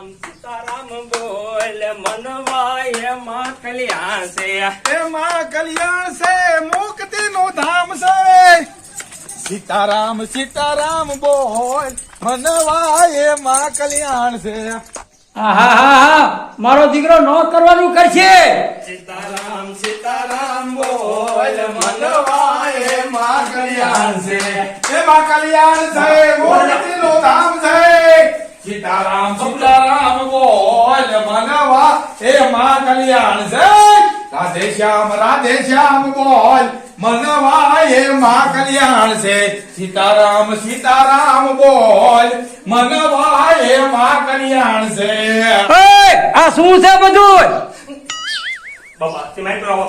સીતારામ બોલ મનવાય માં કલ્યાણ છે એમાં કલ્યાણ છે મુક્તિ નું ધામ છે સીતારામ સીતારામ બોલ મનવાય એમાં કલ્યાણ છે હા મારો દીકરો નો કરવાનું કરશે. સીતારામ સીતારામ બોલ મનવાય માં કલ્યાણ છે એમાં કલ્યાણ છે મુક્તિ નું ધામ છે સીતારામ સીતારામ બોલ મનવા એમાં કલ્યાણ છે રાધે શ્યામ બોલ મનવા એમાં કલ્યાણ છે સીતારામ સીતારામ બોલ મનવા એમાં કલ્યાણ છે. ઓય, આ શું છે બધું? બાપા તે માઇક આવો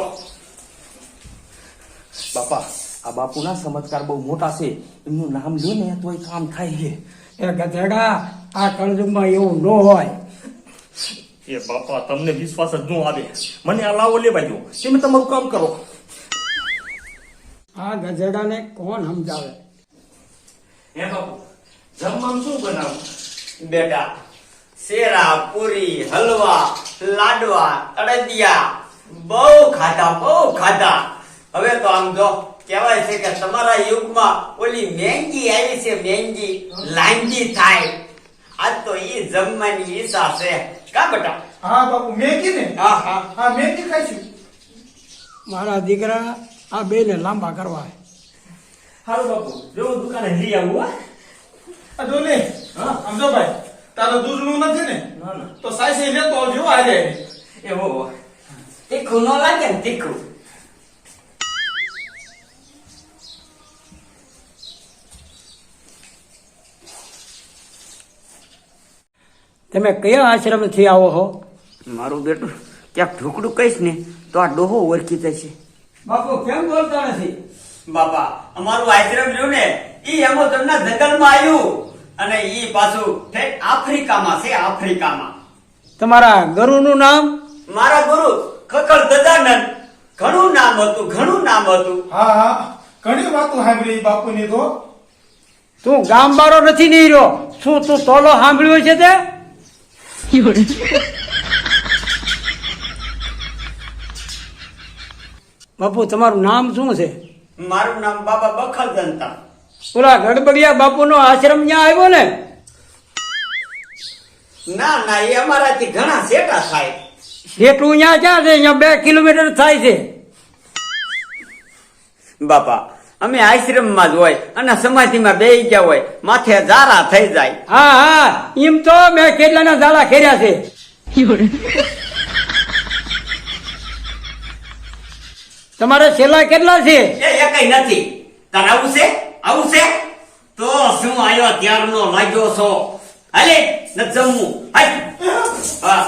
બાપા આ બાપુના ચમત્કાર બહુ મોટા છે, એમનું નામ લ્યો ને તોય કામ થાય છે. એ ગધેડા, આ કળજુગમાં એવું ન હોય. એ બાપા તમને વિશ્વાસ જ ન આવે. મને આ લાવો લેવા દો, તમે તમારું કામ કરો. આ ગધેડાને કોણ સમજાવે? હે બાપુ જમવાનું શું બનાવું? બેટા શેરા પૂરી હલવા લાડવા અડદિયા બહુ ખાધા. હવે તો આમ જો કહેવાય છે કે તમારા યુગમાં ઓલી મેંગી આવી છે, મેંગી લાંગી થાય. આજ તો ઈ જમવાની ઈચ્છા છે કા બેટા? હા બાપુ મેગી ને હા મેગી ખાઈશું. મારા દીકરા આ બે ને લાંબા કરવા. હારું બાપુ જો દુકાને લઈ આવું. હા આ જો ને આમ જો ભાઈ તારો દૂધનું નથી ને ના ના તો સાઈસે લેતો આવજો આજે. એવો તીખું ન લાગે ને તીખું. તમે કયા આશ્રમ થી આવો છો? મારું બેટું ક્યાંક ઢોકડું કહીશ ને તો આ ડોહો ઓળખી જશે. બાપુ કેમ બોલતા નથી? બાપા અમારું આશ્રમ રહ્યું ને ઈ એમેઝોનના જંગલમાં આવ્યું અને ઈ પાછું ઠેઠ આફ્રિકામાં છે, આફ્રિકામાં. તમારા ગુરુનું નામ? મારા ગુરુ ખખડ ગજાનન. ઘણું નામ હતું. હા ઘણી વાતો સાંભળી બાપુની તો. તું ગામ બારો નથી નીર્યો? શું તું તોલો સાંભળ્યો છે તે? બાપુ તમારું નામ શું છે? મારું નામ બાબા બખલજનતા. પૂરા ગડબડિયા બાપુ નો આશ્રમ ત્યાં આવ્યો ને? ના એ અમારાથી ઘણા સેટા થાય. જેટલું ત્યાં ક્યાં છે? અહીંયા 2 કિલોમીટર થાય છે. બાપા અમે આશ્રમમાં જ હોય અને સમાધિમાં બેસી ગયા હોય, માથે જારા થઈ જાય. હા એમ તો મેં કેટલાના દાડા ખેર્યા છે. તમારે છેલ્લા કેટલા છે? એ કઈ નથી. તારે આવું છે તો શું આવ્યો ત્યારનો લાગ્યો છો? હાલે ન જમવું. હા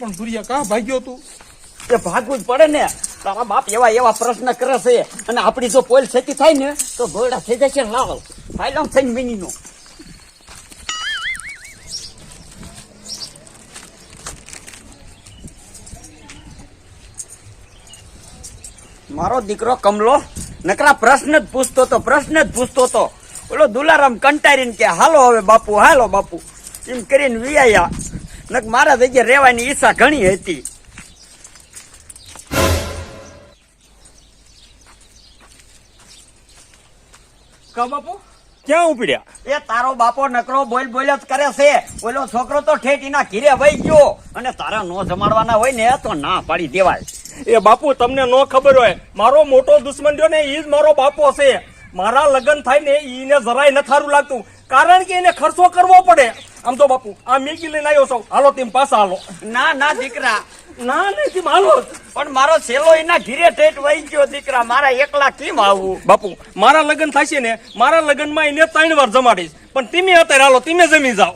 પણ ભૂરિયા કા ભાગ્યો તું? એ ભાગવું જ પડે ને. તારા બાપ એવા પ્રશ્ન કરે છે અને આપડી જો પોલ છેતી થાય ને તો ગોળા થઈ જશે. લાવ ફાઈલો થઈને મિનીનો. મારો દીકરો કમલો નકરા પ્રશ્ન જ પૂછતો તો ઓલો દુલારામ કંટારીને કે હાલો હવે બાપુ એમ કરીને વિયાયા. નક મારા જગ્યાએ રહેવાની ઈચ્છા ઘણી હતી. કા બાપુ ક્યાં ઉપડ્યા? એ તારો બાપો નકરો બોલ જ કરે છે. ઓલો છોકરો તો ઠેઠ એના ઘીરે વહી ગયો અને તારા નો જમાડવાના હોય ને તો ના પાડી દેવાય. એ બાપુ તમને નો ખબર હોય, મારો મોટો દુશ્મન રહ્યો ને ઈ જ મારો બાપો છે. મારા લગ્ન થાય ને ઈને જરાય ન સારું લાગતું, કારણ કે એને ખર્ચો કરવો પડે. આમ તો બાપુ આ મેગી લઈને આવ્યો છો, હાલો તેમ પાછા હાલો. ના દીકરા, ના નહીં હાલો. પણ મારો છેલ્લો એના ઘીરે ઠેઠ વહી ગયો. દીકરા મારા એકલા કેમ આવવું? બાપુ મારા લગ્ન થશે ને, મારા લગ્નમાં એને 3 વાર જમાડીશ, પણ તમે અત્યારે હાલો, તમે જમી જાઓ.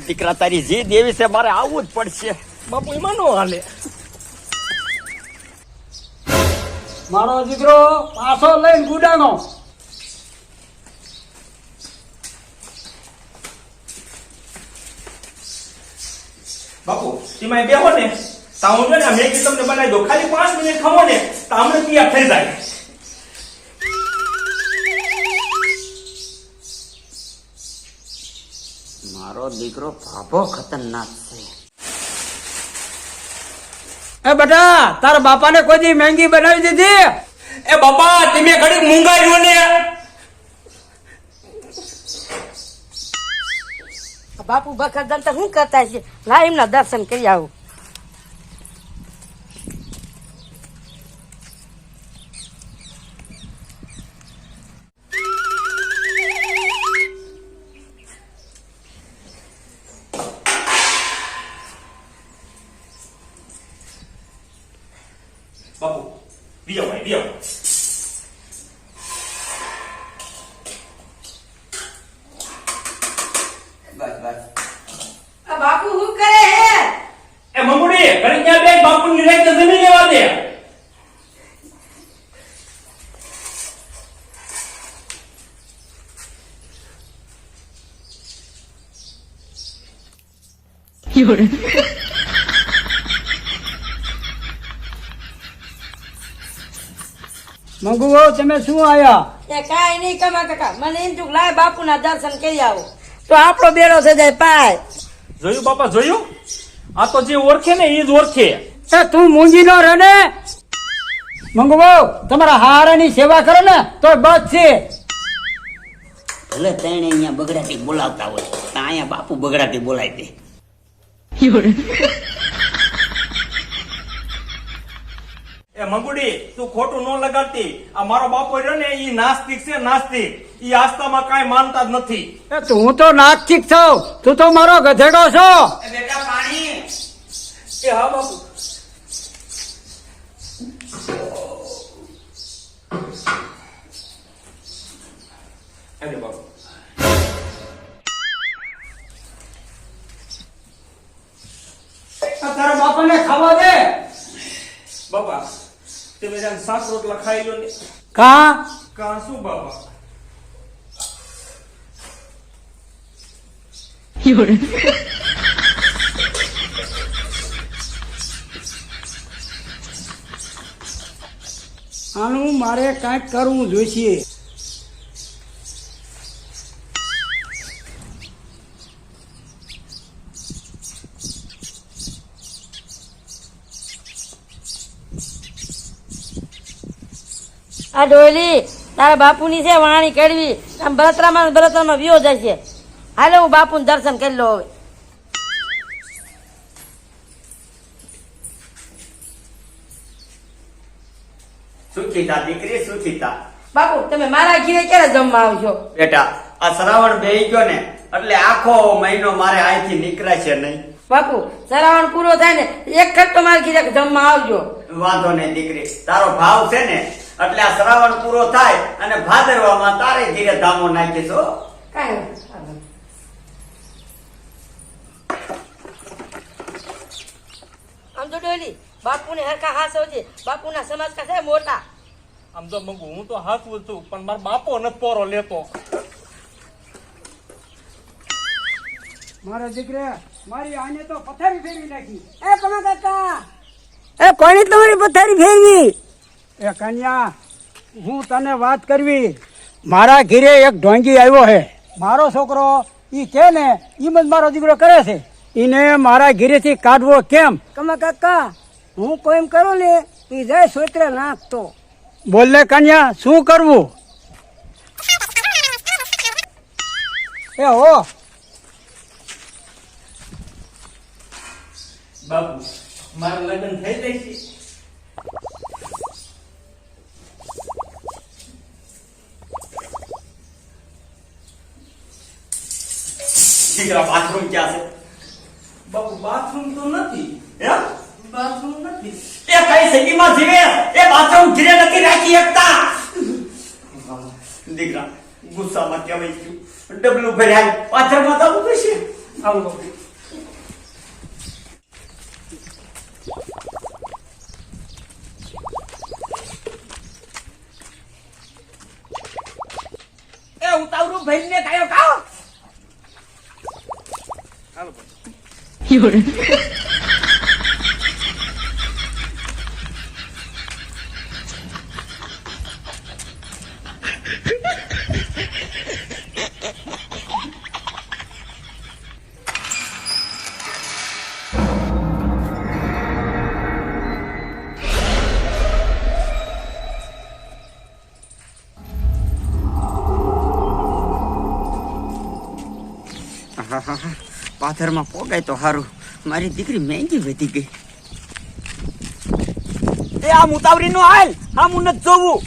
દીકરા તારી જીદ એવી છે, મારે આવવું જ પડશે. બાપુ એમાં નો હાલે. મારો દીકરો પાછો લઈને ગુડાનો. બાપુ તમે બેહો ને, તો હું ને મેગી તમને બનાવી દો. ખાલી 5 મિનિટ ખમો ને તો આમને તૈયાર થઈ જાય. દીકરો ભાભો ખતરનાક છે. એ બેટા તારા બાપાને કોઈ દી મહેંગી બનાવી દીધી? એ બાપા તમે ઘડીક મૂંગાઈ રહ્યો ને. બાપુ ભખરદન તો શું કરતા છે? લા એમના દર્શન કરી આવું. બાપુ બીજો ભાઈ બીજો. બાપુ શું કરે હે? એ મમુડી ઘડી ક્યાં બેન બાપુની રાતે જમી લેવા દે. મંગુ બહુ તમે શું આયા? એ કાંઈ નહીં કમા કાકા, મને એમ થયું કે લાય બાપુના દર્શન કરી આવો તો આપણો બેડો થઈ જાય પાય. જોયું બાપા જોયું? આ તો જે ઓળખે ને એ જ ઓળખે. એ તું મૂંગી નો રહે ને. મંગુ બહુ તમારા હારાની સેવા કરો ને તો બસ છે. ભલે તેણે અહીંયા બગડાટી બોલાવતા હોય તો અહીંયા બાપુ બગડાટી બોલાવી દે. એ મંગુડી તું ખોટું ન લગાડતી. આ મારો બાપો રહ્યો ને ઈ નાસ્તિક છે, નાસ્તિક. ઈ આસ્થામાં કાંઈ માનતા જ નથી. એ તું તો નાસ્તિક છો, તું તો મારો ગધેડો છો. બેટા પાણી. એ હા બાપુ. અરે બાપુ તારા બાપાને ખાવા દે. બાપા તમે જાણ શાક રોટલા ખાઈ લો ને. કા કાં શું બાપા? આનું મારે કાંઈક કરવું જોઈશે. આ ડોલી તારા બાપુની છે વાણી કરવી. આમ બળતરામાં વ્યો જાય છે. હાલે હું બાપુનું દર્શન કરી લો હવે. સુખીતા દીકરી સુખીતા. બાપુ તમે મારા ઘીરે ક્યારે જમવા આવશો? બેટા આ શ્રાવણ બેહી ગયો ને એટલે આખો મહિનો મારે અહીંથી નીકળાય છે નહીં. બાપુ શ્રાવણ પૂરો થાય ને એક ખટ તો મારા ઘીરે જમવા આવજો. વાંધો નહીં દીકરી, તારો ભાવ છે ને એટલે આ શ્રાવણ પૂરો થાય અને ભાદરવામાં તારે ધીરે ધામો નાખીશ હો. કાંઈ આમ તો ડોલી બાપુને હરખા હાસવજે. બાપુના સમાજ કા છે મોટા. આમ તો મંગુ હું તો હાચું છું પણ મારો બાપો નથી પોરો લેતો. મારા દીકરા મારી આને તો પથારી ફેરવી નાખી. એ કમા કાકા એ કોની તમારી પથારી ફેરવી? એ કન્યા હું તને વાત કરવી. મારા ઘરે એક ઢોંગી આવ્યો છે. મારો છોકરો ઈ કે ને ઈમ જ મારો દીકરો કરે છે. ઈને મારા ઘરેથી કાઢવો કેમ? કમા કાકા હું કોઈ એમ કરું ને ઈ જાય સોતરે નાખતો. બોલ લે કન્યા શું કરવું? એ હો બાપુ મારા લગ્ન થઈ જાય છે. દીકરા બાથરૂમ ક્યાં છે? બાપુ બાથરૂમ તો નથી. હે? બાથરૂમ નથી. એ કઈ સિટીમાં જીવે એ બાથરૂમ ઘીરે નથી રાખી શકતા. દીકરા ગુસ્સામાં કહેવાય ગયું ડબલું ભર્યા પાથરમાં તો ઉભું છે. આવો બાપુ. એ ઉતાવળું ભઈને કાયો કાઓ. પાથરમાં પોગાય તો સારું. મારી દીકરી મહેંગી વધી ગઈ. એ આ મુતાવરી નો હાલ, આ મું નથી જોવું.